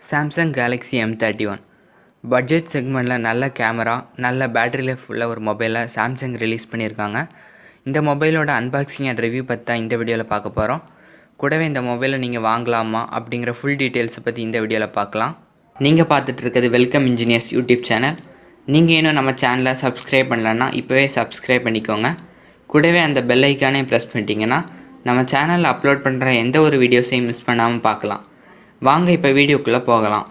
Samsung Galaxy M31 budget செக்மெண்ட்டில் நல்ல camera, நல்ல பேட்டரி லைஃப் உள்ள ஒரு மொபைலை சாம்சங் ரிலீஸ் பண்ணியிருக்காங்க. இந்த மொபைலோட அன்பாக்சிங் அண்ட் ரிவ்யூ பற்றி தான் இந்த வீடியோவில் பார்க்க போகிறோம். கூடவே இந்த மொபைலை நீங்கள் வாங்கலாமா அப்படிங்கிற ஃபுல் டீட்டெயில்ஸை பற்றி இந்த வீடியோவில் பார்க்கலாம். நீங்கள் பார்த்துட்டு இருக்கிறது வெல்கம் இன்ஜினியர்ஸ் யூடியூப் சேனல். நீங்கள் இன்னும் நம்ம சேனலை சப்ஸ்கிரைப் பண்ணலன்னா இப்போவே சப்ஸ்கிரைப் பண்ணிக்கோங்க. கூடவே அந்த பெல் ஐக்கானே ப்ரெஸ் பண்ணிட்டீங்கன்னா நம்ம சேனலில் அப்லோட் பண்ணுற எந்த ஒரு வீடியோஸையும் மிஸ் பண்ணாமல் பார்க்கலாம். வாங்க இப்போ வீடியோக்குள்ளே போகலாம்.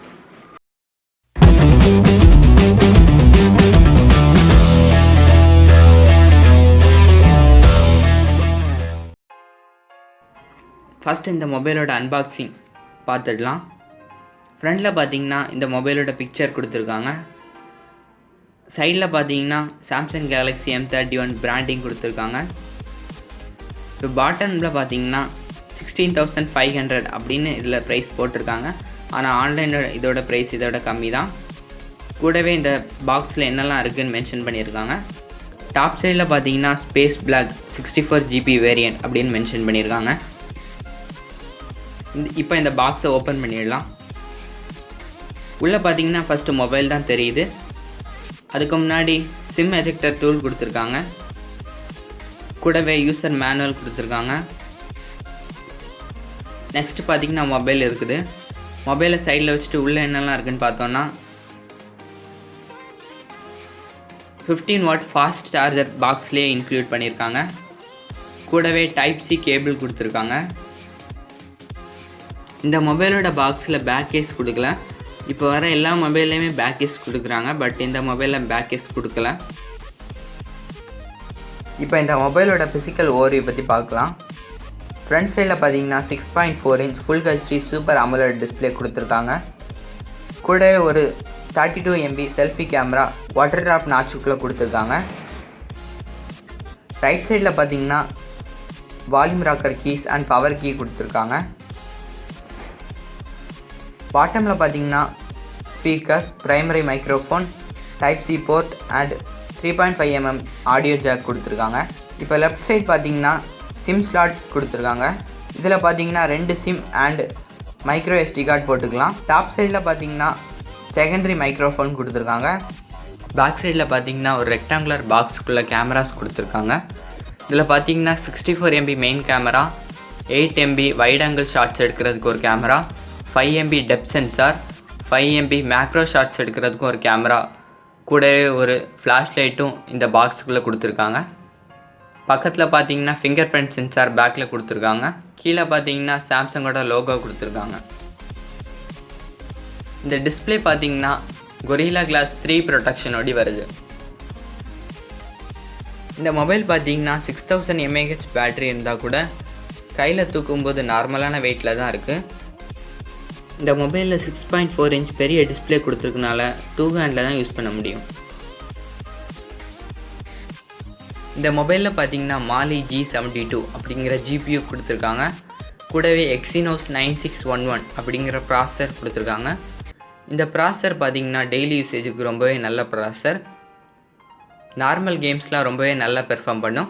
ஃபஸ்ட்டு இந்த மொபைலோட அன்பாக்சிங் பார்த்துடலாம். ஃப்ரண்டில் பார்த்தீங்கன்னா இந்த மொபைலோட பிக்சர் கொடுத்துருக்காங்க. சைடில் பார்த்தீங்கன்னா சாம்சங் Galaxy M31 பிராண்டிங் கொடுத்துருக்காங்க. இப்போ பாட்டமில் பார்த்தீங்கன்னா 16,500 அப்படின்னு இதில் ப்ரைஸ் போட்டிருக்காங்க. ஆனால் ஆன்லைனோட இதோட ப்ரைஸ் இதோட கம்மி தான். கூடவே இந்த பாக்ஸில் என்னெல்லாம் இருக்குதுன்னு மென்ஷன் பண்ணியிருக்காங்க. டாப் சைடில் பார்த்தீங்கன்னா ஸ்பேஸ் பிளாக் 64 GB வேரியண்ட் அப்படின்னு மென்ஷன் பண்ணியிருக்காங்க. இப்போ இந்த பாக்ஸை ஓப்பன் பண்ணிடலாம். உள்ளே பார்த்தீங்கன்னா ஃபஸ்ட்டு மொபைல் தான் தெரியுது. அதுக்கு முன்னாடி சிம் எஜெக்டர் டூல் கொடுத்துருக்காங்க. கூடவே யூசர் மேனுவல் கொடுத்துருக்காங்க. நெக்ஸ்ட்டு பார்த்தீங்கன்னா மொபைல் இருக்குது. மொபைலை சைடில் வச்சுட்டு உள்ளே என்னெல்லாம் இருக்குதுன்னு பார்த்தோன்னா 15 வாட் ஃபாஸ்ட் சார்ஜர் பாக்ஸ்லேயே இன்க்ளூட் பண்ணியிருக்காங்க. கூடவே டைப் சி கேபிள் கொடுத்துருக்காங்க. இந்த மொபைலோட பாக்ஸில் பேக் கேஸ் கொடுக்கல. இப்போ வர எல்லா மொபைல்லையுமே பேக் கேஸ் கொடுக்குறாங்க, பட் இந்த மொபைலில் பேக் கேஸ் கொடுக்கல. இப்போ இந்த மொபைலோட ஃபிசிக்கல் ஓவர்வியூ பற்றி பார்க்கலாம். ஃப்ரண்ட் சைடில் பார்த்தீங்கன்னா 6.4 inch full HD super AMOLED display கொடுத்துருக்காங்க. கூடவே ஒரு 32 MB selfie camera water drop நாச்சுக்குள்ளே கொடுத்துருக்காங்க. ரைட் சைடில் பார்த்தீங்கன்னா volume rocker keys and power key கொடுத்துருக்காங்க. பாட்டமில் பார்த்தீங்கன்னா speakers, primary microphone, type C port and 3.5 mm audio jack கொடுத்துருக்காங்க. இப்போ லெஃப்ட் சைட் பார்த்தீங்கன்னா சிம் ஸ்லாட்ஸ் கொடுத்துருக்காங்க. இதில் பார்த்தீங்கன்னா 2 SIM and micro SD card போட்டுக்கலாம். டாப் சைடில் பார்த்தீங்கன்னா செகண்டரி மைக்ரோஃபோன் கொடுத்துருக்காங்க. பேக் சைடில் பார்த்தீங்கன்னா ஒரு ரெக்டாங்குலர் பாக்ஸுக்குள்ளே கேமராஸ் கொடுத்துருக்காங்க. இதில் பார்த்தீங்கன்னா 64 MB main camera, 8 MB wide angle shots எடுக்கிறதுக்கு ஒரு camera, 5 MB depth sensor, 5 MB macro shots எடுக்கிறதுக்கும் ஒரு கேமரா, கூடவே ஒரு ஃப்ளாஷ் லைட்டும் இந்த பாக்ஸுக்குள்ளே கொடுத்துருக்காங்க. பக்கத்தில் பார்த்தீங்கன்னா ஃபிங்கர் பிரிண்ட் சென்சார் பேக்கில் கொடுத்துருக்காங்க. கீழே பார்த்தீங்கன்னா சாம்சங்கோட லோகோ கொடுத்துருக்காங்க. இந்த டிஸ்பிளே பார்த்தீங்கன்னா கொரில்லா கிளாஸ் 3 ப்ரொடெக்ஷனோடி வருது. இந்த மொபைல் பார்த்தீங்கன்னா 6000 mAh பேட்டரி இருந்தால் கூட கையில் தூக்கும்போது நார்மலான வெயிட்டில் தான் இருக்குது. இந்த மொபைலில் 6.4 இன்ச் பெரிய டிஸ்பிளே கொடுத்துருக்கனால 2 ஹேண்டில் தான் யூஸ் பண்ண முடியும். இந்த மொபைலில் பார்த்தீங்கன்னா மாலி G72 அப்படிங்கிற GPU கொடுத்துருக்காங்க. கூடவே Exynos 9611 அப்படிங்கிற ப்ராசஸர் கொடுத்துருக்காங்க. இந்த ப்ராசஸர் பார்த்தீங்கன்னா டெய்லி யூசேஜுக்கு ரொம்பவே நல்ல ப்ராசஸர். நார்மல் கேம்ஸ்லாம் ரொம்பவே நல்லா பெர்ஃபார்ம் பண்ணும்.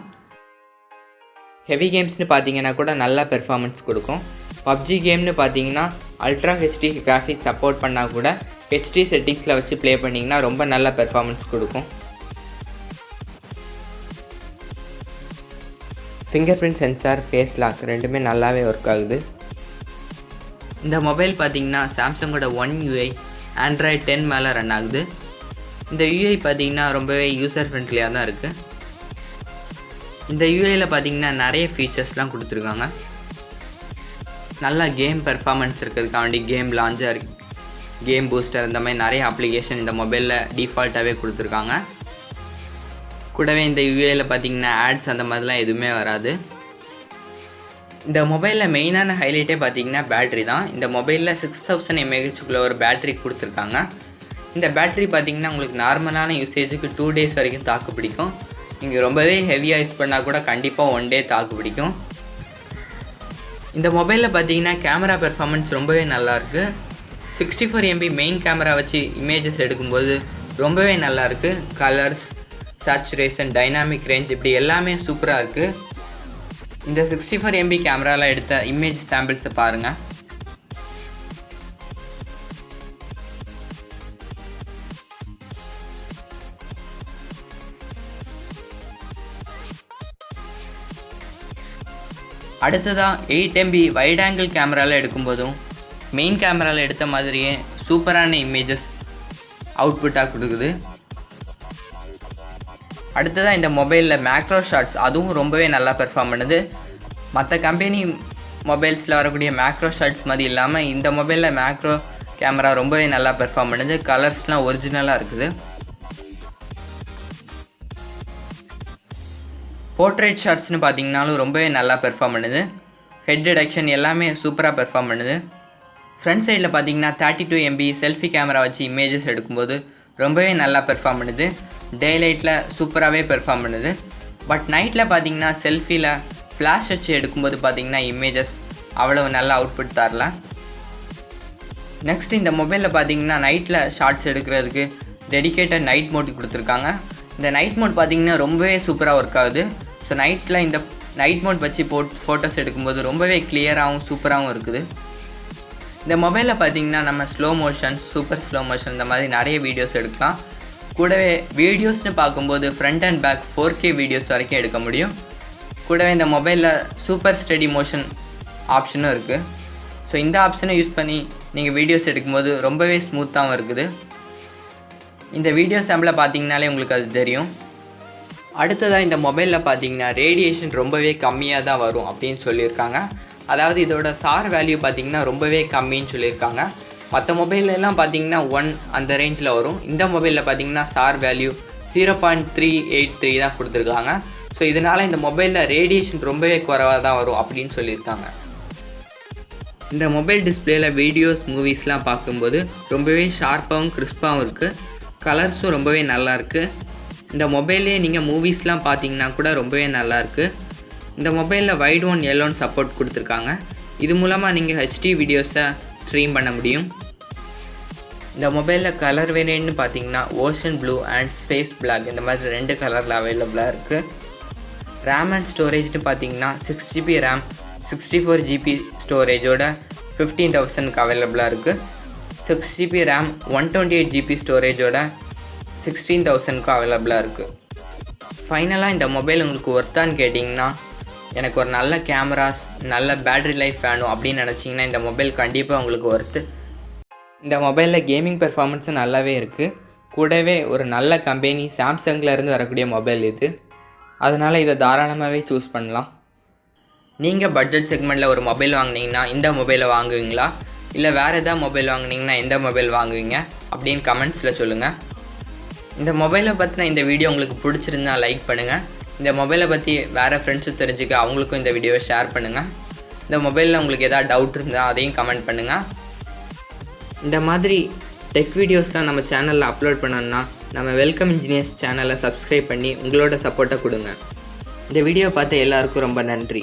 ஹெவி கேம்ஸ்னு பார்த்தீங்கன்னா கூட நல்லா பெர்ஃபார்மன்ஸ் கொடுக்கும். பப்ஜி கேம்னு பார்த்தீங்கன்னா அல்ட்ரா ஹெச்டி கிராஃபிக்ஸ் சப்போர்ட் பண்ணால் கூட ஹெச்டி செட்டிங்ஸில் வச்சு ப்ளே பண்ணிங்கன்னா ரொம்ப நல்ல பெர்ஃபார்மன்ஸ் கொடுக்கும். Finger print sensor, face lock ரெண்டுமே நல்லாவே ஒர்க் ஆகுது. இந்த மொபைல் பார்த்தீங்கன்னா சாம்சங்கோட One UI Android 10 மேலே ரன் ஆகுது. இந்த UI பார்த்தீங்கன்னா ரொம்பவே யூசர் ஃப்ரெண்ட்லியாக தான் இருக்குது. இந்த UIயில் பார்த்தீங்கன்னா நிறைய ஃபீச்சர்ஸ்லாம் கொடுத்துருக்காங்க. நல்லா கேம் பெர்ஃபார்மன்ஸ் இருக்கிறதுக்காண்டி கேம் லான்ச்சர், கேம் பூஸ்டர் இந்த மாதிரி நிறைய அப்ளிகேஷன் இந்த மொபைலில் டிஃபால்ட்டாகவே கொடுத்துருக்காங்க. கூடவே இந்த UIயில் பார்த்தீங்கன்னா ஆட்ஸ் அந்த மாதிரிலாம் எதுவுமே வராது. இந்த மொபைலில் மெயினான ஹைலைட்டே பார்த்தீங்கன்னா பேட்ரி தான். இந்த மொபைலில் 6000 mAhக்குள்ளே ஒரு பேட்ரி கொடுத்துருக்காங்க. இந்த பேட்ரி பார்த்தீங்கன்னா உங்களுக்கு நார்மலான யூசேஜுக்கு 2 days வரைக்கும் தாக்கு பிடிக்கும். நீங்கள் ரொம்பவே ஹெவியாக யூஸ் பண்ணால் கூட கண்டிப்பாக 1 day தாக்கு பிடிக்கும். இந்த மொபைலில் பார்த்தீங்கன்னா கேமரா பெர்ஃபார்மன்ஸ் ரொம்பவே நல்லாயிருக்கு. 64 MB மெயின் கேமரா வச்சு இமேஜஸ் எடுக்கும்போது ரொம்பவே நல்லாயிருக்கு. கலர்ஸ், சேச்சுரேஷன், டைனாமிக் ரேஞ்ச் இப்படி எல்லாமே சூப்பராக இருக்குது. இந்த 64 MB கேமராவில் எடுத்த இமேஜ் சாம்பிள்ஸை பாருங்கள். அடுத்ததாக 8 MB வைட் ஆங்கிள் கேமராவில் எடுக்கும்போதும் மெயின் கேமராவில் எடுத்த மாதிரியே சூப்பரான இமேஜஸ் அவுட்புட்டாக கொடுக்குது. அடுத்ததாக இந்த மொபைலில் மேக்ரோ ஷாட்ஸ் அதுவும் ரொம்பவே நல்லா பெர்ஃபார்ம் பண்ணுது. மற்ற கம்பெனி மொபைல்ஸில் வரக்கூடிய மேக்ரோ ஷாட்ஸ் மாதிரி இல்லாமல் இந்த மொபைலில் மேக்ரோ கேமரா ரொம்பவே நல்லா பெர்ஃபார்ம் பண்ணுது. கலர்ஸ்லாம் ஒரிஜினலாக இருக்குது. போர்ட்ரேட் ஷாட்ஸ்னு பார்த்தீங்கன்னாலும் ரொம்பவே நல்லா பெர்ஃபார்ம் பண்ணுது. ஹெட் டிடெக்ஷன் எல்லாமே சூப்பராக பெர்ஃபார்ம் பண்ணுது. ஃப்ரண்ட் சைடில் பார்த்தீங்கன்னா 32 MB செல்ஃபி கேமரா வச்சு இமேஜஸ் எடுக்கும்போது ரொம்பவே நல்லா பெர்ஃபார்ம் பண்ணுது. டே லைட்டில் சூப்பராகவே பெர்ஃபார்ம் பண்ணுது. பட் நைட்டில் பார்த்தீங்கன்னா செல்ஃபியில் ஃப்ளாஷ் வச்சு எடுக்கும்போது பார்த்தீங்கன்னா இமேஜஸ் அவ்வளோ நல்லா அவுட்புட் தரல. நெக்ஸ்ட் இந்த மொபைலில் பார்த்தீங்கன்னா நைட்டில் ஷார்ட்ஸ் எடுக்கிறதுக்கு டெடிகேட்டட் நைட் மோட் கொடுத்துருக்காங்க. இந்த நைட் மோட் பார்த்தீங்கன்னா ரொம்பவே சூப்பராக ஒர்க் ஆகுது. ஸோ நைட்டில் இந்த நைட் மோட் வச்சு ஃபோட்டோஸ் எடுக்கும்போது ரொம்பவே கிளியராகவும் சூப்பராகவும் இருக்குது. இந்த மொபைலில் பார்த்தீங்கன்னா நம்ம slow motion, super slow motion இந்த மாதிரி நிறைய வீடியோஸ் எடுக்கலாம். கூடவே வீடியோஸ்னு பார்க்கும்போது front and back 4K videos வரைக்கும் எடுக்க முடியும். கூடவே இந்த மொபைலில் சூப்பர் ஸ்டெடி மோஷன் ஆப்ஷனும் இருக்குது. ஸோ இந்த ஆப்ஷனை யூஸ் பண்ணி நீங்கள் வீடியோஸ் எடுக்கும்போது ரொம்பவே ஸ்மூத்தாகவும் இருக்குது. இந்த வீடியோ சாம்பிளை பார்த்தீங்கனாலே உங்களுக்கு அது தெரியும். அடுத்ததாக இந்த மொபைலில் பார்த்தீங்கன்னா ரேடியேஷன் ரொம்பவே கம்மியாக தான் வரும் அப்படின்னு சொல்லியிருக்காங்க. அதாவது இதோட சார் வேல்யூ பார்த்திங்கன்னா ரொம்பவே கம்மின்னு சொல்லியிருக்காங்க. மற்ற மொபைலெலாம் பார்த்திங்கன்னா 1 அந்த ரேஞ்சில் வரும். இந்த மொபைலில் பார்த்திங்கன்னா சார் வேல்யூ 0.383 தான் கொடுத்துருக்காங்க. ஸோ இதனால் இந்த மொபைலில் ரேடியேஷன் ரொம்பவே குறைவாக தான் வரும் அப்படின்னு சொல்லியிருக்காங்க. இந்த மொபைல் டிஸ்பிளேயில் வீடியோஸ், மூவிஸ்லாம் பார்க்கும்போது ரொம்பவே ஷார்ப்பாகவும் கிறிஸ்பாகவும் இருக்குது. கலர்ஸும் ரொம்பவே நல்லாயிருக்கு. இந்த மொபைல்லே நீங்கள் மூவிஸ்லாம் பார்த்தீங்கன்னா கூட ரொம்பவே நல்லாயிருக்கு. இந்த மொபைலில் வைட் ஒன் எல்லோன்னு சப்போர்ட் கொடுத்துருக்காங்க. இது மூலமாக நீங்கள் HD வீடியோஸை ஸ்ட்ரீம் பண்ண முடியும். இந்த மொபைலில் கலர் வேரியன்ட்னு பார்த்தீங்கன்னா ocean blue and space black இந்த மாதிரி 2 கலரில் அவைலபிளாக இருக்குது. ரேம் அண்ட் ஸ்டோரேஜ்னு பார்த்தீங்கன்னா 6GB ரேம் 64GB ஸ்டோரேஜோட 15,000க்கு அவைலபிளாக இருக்குது. 6GB ரேம் 128GB ஸ்டோரேஜோட 16,000க்கு அவைலபிளாக இருக்குது. ஃபைனலாக இந்த மொபைல் உங்களுக்கு ஒர்த்தான்னு கேட்டிங்கன்னா, எனக்கு ஒரு நல்ல கேமராஸ், நல்ல பேட்ரி லைஃப் வேணும் அப்படின்னு நினச்சிங்கன்னா இந்த மொபைல் கண்டிப்பாக உங்களுக்கு ஒர்த்து. இந்த மொபைலில் கேமிங் பெர்ஃபார்மன்ஸும் நல்லாவே இருக்குது. கூடவே ஒரு நல்ல கம்பெனி சாம்சங்லேருந்து வரக்கூடிய மொபைல் இது. அதனால் இதை தாராளமாகவே சூஸ் பண்ணலாம். நீங்கள் பட்ஜெட் செக்மெண்ட்டில் ஒரு மொபைல் வாங்கினீங்கன்னா இந்த மொபைலை வாங்குவீங்களா, இல்லை வேறு எதாவது மொபைல் வாங்கினீங்கன்னா எந்த மொபைல் வாங்குவீங்க அப்படின்னு கமெண்ட்ஸில் சொல்லுங்கள். இந்த மொபைலை பற்றின இந்த வீடியோ உங்களுக்கு பிடிச்சிருந்தா லைக் பண்ணுங்கள். இந்த மொபைலை பற்றி வேறு ஃப்ரெண்ட்ஸும் தெரிஞ்சுக்க அவங்களுக்கும் இந்த வீடியோவை ஷேர் பண்ணுங்கள். இந்த மொபைலில் உங்களுக்கு எதாவது டவுட் இருந்தால் அதையும் கமெண்ட் பண்ணுங்கள். இந்த மாதிரி டெக் வீடியோஸ்லாம் நம்ம சேனலில் அப்லோட் பண்ணோன்னா நம்ம வெல்கம் இன்ஜினியர்ஸ் சேனலை சப்ஸ்கிரைப் பண்ணி உங்களோட சப்போர்ட்டை கொடுங்க. இந்த வீடியோ பார்த்த எல்லாருக்கும் ரொம்ப நன்றி.